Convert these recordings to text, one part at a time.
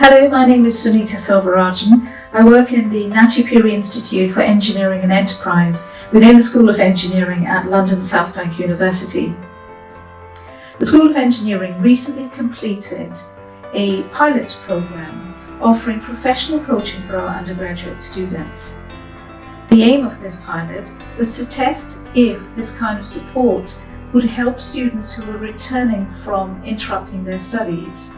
Hello, my name is Sunita Silvarajan. I work in the Natupuri Institute for Engineering and Enterprise within the School of Engineering at London South Bank University. The School of Engineering recently completed a pilot program offering professional coaching for our undergraduate students. The aim of this pilot was to test if this kind of support would help students who were returning from interrupting their studies,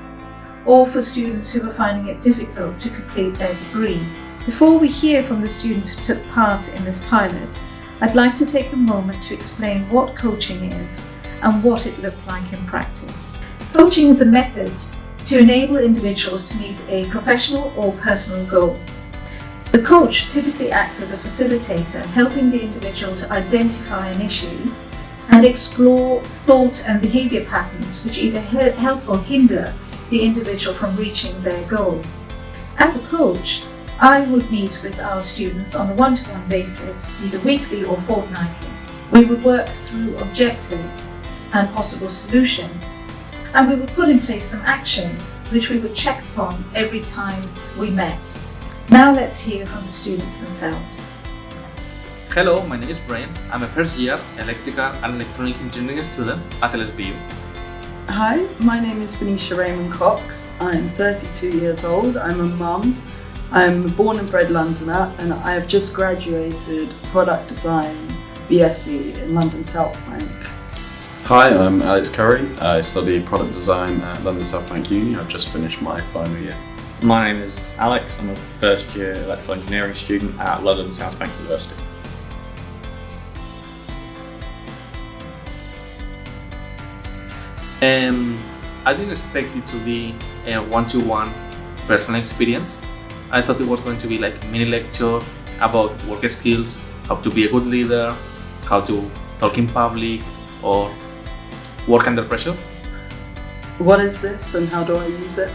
or for students who were finding it difficult to complete their degree. Before we hear from the students who took part in this pilot, I'd like to take a moment to explain what coaching is and what it looked like in practice. Coaching is a method to enable individuals to meet a professional or personal goal. The coach typically acts as a facilitator, helping the individual to identify an issue and explore thought and behavior patterns which either help or hinder the individual from reaching their goal. As a coach, I would meet with our students on a one-to-one basis, either weekly or fortnightly. We would work through objectives and possible solutions, and we would put in place some actions which we would check upon every time we met. Now let's hear from the students themselves. Hello, my name is Brian. I'm a first year electrical and electronic engineering student at LSBU. Hi, my name is Venetia Raymond Cox. I'm 32 years old. I'm a mum. I'm a born and bred Londoner, and I have just graduated Product Design BSc in London South Bank. Hi, I'm Alex Curry. I study Product Design at London South Bank Uni. I've just finished my final year. My name is Alex. I'm a first year electrical engineering student at London South Bank University. I didn't expect it to be a one-to-one personal experience. I thought it was going to be like mini lectures about work skills, how to be a good leader, how to talk in public, or work under pressure. What is this and how do I use it?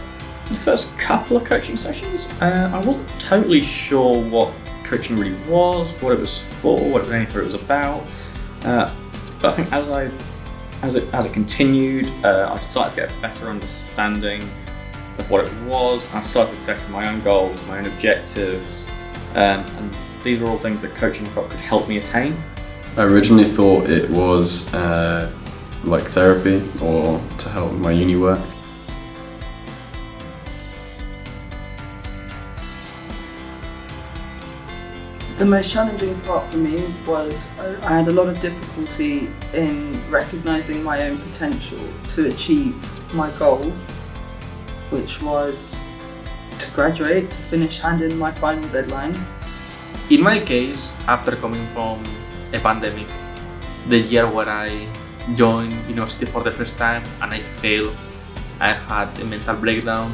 The first couple of coaching sessions, I wasn't totally sure what coaching really was, what it was for, what anything it was about. But I think as it continued, I started to get a better understanding of what it was. I started setting my own goals, my own objectives, and these were all things that coaching could help me attain. I originally thought it was like therapy or to help with my uni work. The most challenging part for me was I had a lot of difficulty in recognising my own potential to achieve my goal, which was to graduate, to finish handing my final deadline. In my case, after coming from a pandemic, the year where I joined university for the first time and I failed, I had a mental breakdown.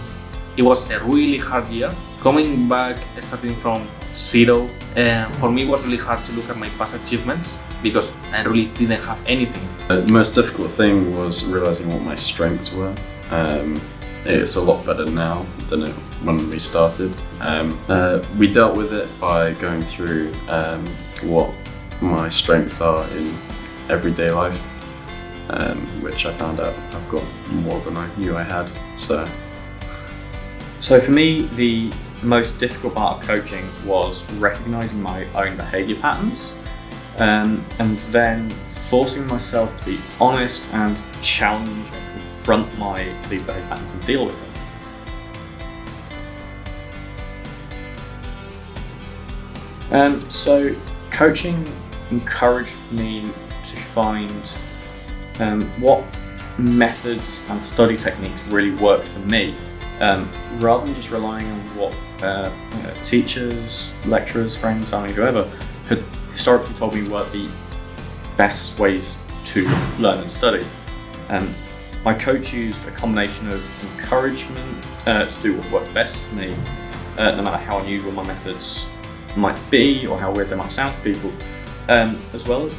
It was a really hard year. Coming back, starting from zero, for me it was really hard to look at my past achievements because I really didn't have anything. The most difficult thing was realising what my strengths were. It's a lot better now than when we started. We dealt with it by going through what my strengths are in everyday life, which I found out I've got more than I knew I had. So for me, the most difficult part of coaching was recognising my own behaviour patterns, and then forcing myself to be honest and challenge and confront these behaviour patterns and deal with them. So coaching encouraged me to find what methods and study techniques really worked for me, rather than just relying on what teachers, lecturers, friends, family, whoever had historically told me were the best ways to learn and study. My coach used a combination of encouragement to do what worked best for me, no matter how unusual my methods might be or how weird they might sound to people, as well as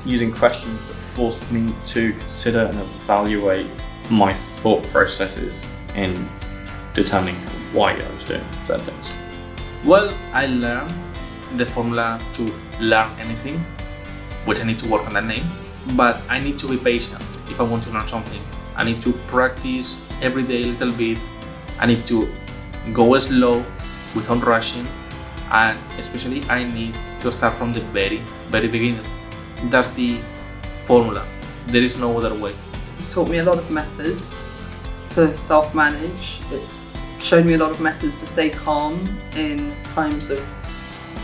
using questions that forced me to consider and evaluate my thought processes in determining why I was doing certain things. Well, I learned the formula to learn anything, which I need to work on that name, but I need to be patient if I want to learn something. I need to practice every day a little bit. I need to go slow without rushing, and especially I need to start from the very beginning. That's the formula. There is no other way. It's taught me a lot of methods to self-manage. It's shown me a lot of methods to stay calm in times of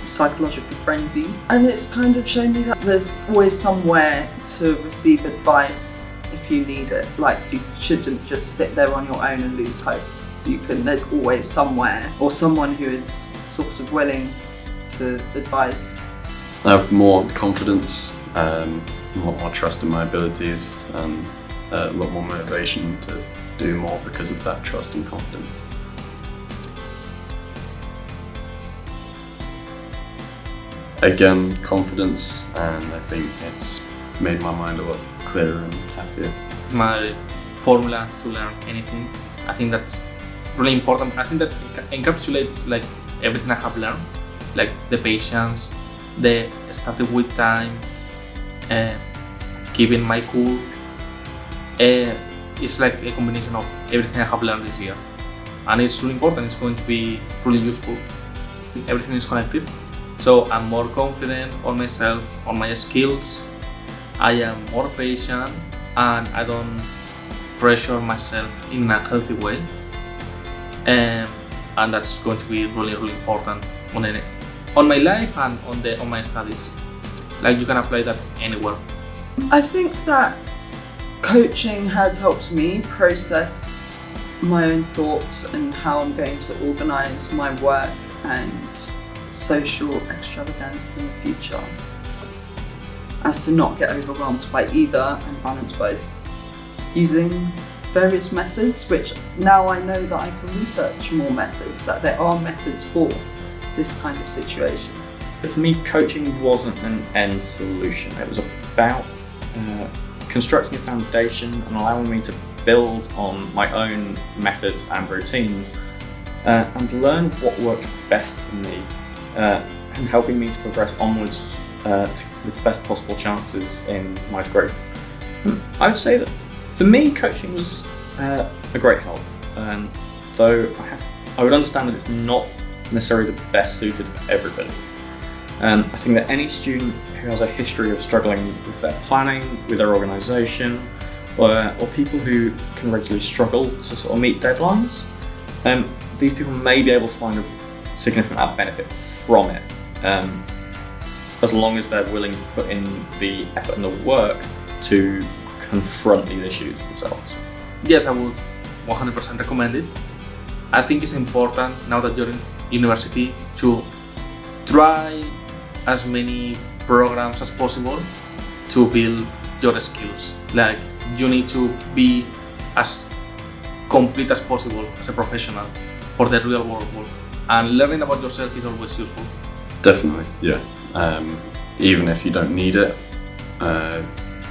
psychological frenzy. And it's kind of shown me that there's always somewhere to receive advice if you need it. Like, you shouldn't just sit there on your own and lose hope. There's always somewhere or someone who is sort of willing to advise. I have more confidence, a lot more trust in my abilities, and a lot more motivation to do more because of that trust and confidence. Again, confidence, and I think it's made my mind a lot clearer and happier. My formula to learn anything, I think that's really important. I think that encapsulates like everything I have learned, like the patience, the starting with time, keeping my cool. It's like a combination of everything I have learned this year, and it's really important. It's going to be really useful. Everything is connected, so I'm more confident on myself, on my skills. I am more patient, and I don't pressure myself in a healthy way. And that's going to be really important on my life and on my studies. Like, you can apply that anywhere. I think that coaching has helped me process my own thoughts and how I'm going to organise my work and social extravagances in the future, as to not get overwhelmed by either and balance both. Using various methods, which now I know that I can research more methods, that there are methods for this kind of situation. For me, coaching wasn't an end solution. It was about constructing a foundation and allowing me to build on my own methods and routines and learn what worked best for me and helping me to progress onwards with the best possible chances in my degree. I would say that for me, coaching was a great help, though I would understand that it's not necessarily the best suited for everybody. I think that any student who has a history of struggling with their planning, with their organisation, or people who can regularly struggle to sort of meet deadlines, these people may be able to find a significant amount of benefit from it, as long as they're willing to put in the effort and the work to confront these issues themselves. Yes, I would 100% recommend it. I think it's important now that you're in university to try as many programs as possible to build your skills. Like, you need to be as complete as possible as a professional for the real world work. And learning about yourself is always useful. Definitely, yeah. Even if you don't need it,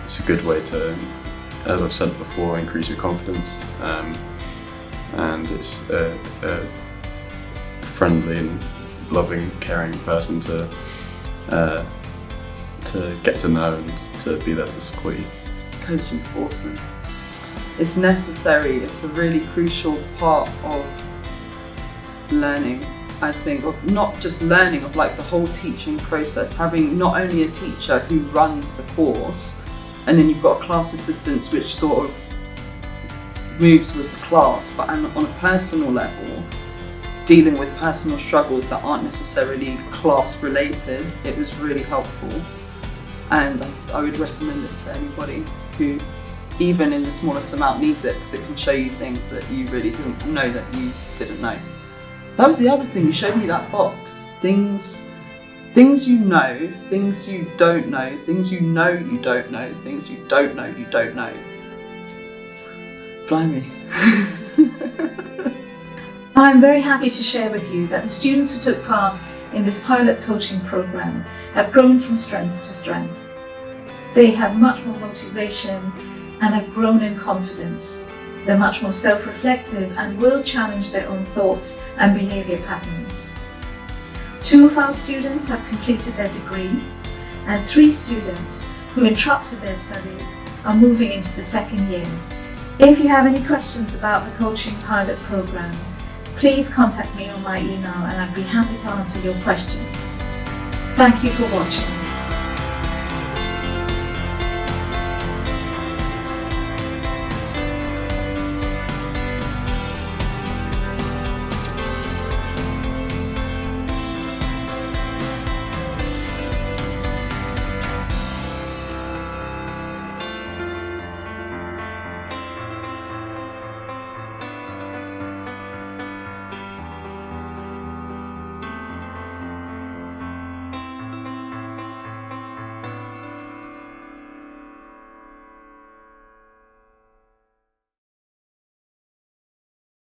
it's a good way to, as I've said before, increase your confidence. And it's a friendly and loving, caring person to get to know and to be there to support you. Coaching's awesome. It's necessary. It's a really crucial part of learning. I think of not just learning, of like the whole teaching process, having not only a teacher who runs the course, and then you've got class assistants which sort of moves with the class, but on a personal level, dealing with personal struggles that aren't necessarily class related, it was really helpful. And I would recommend it to anybody who, even in the smallest amount, needs it, because it can show you things that you really didn't know that you didn't know. That was the other thing, you showed me that box. Things you know, things you don't know, things you know you don't know, things you don't know you don't know. Blimey. I'm very happy to share with you that the students who took part in this pilot coaching program have grown from strength to strength. They have much more motivation and have grown in confidence. They're much more self-reflective and will challenge their own thoughts and behaviour patterns. 2 of our students have completed their degree, and 3 students who interrupted their studies are moving into the second year. If you have any questions about the coaching pilot program, please contact me on my email and I'd be happy to answer your questions. Thank you for watching.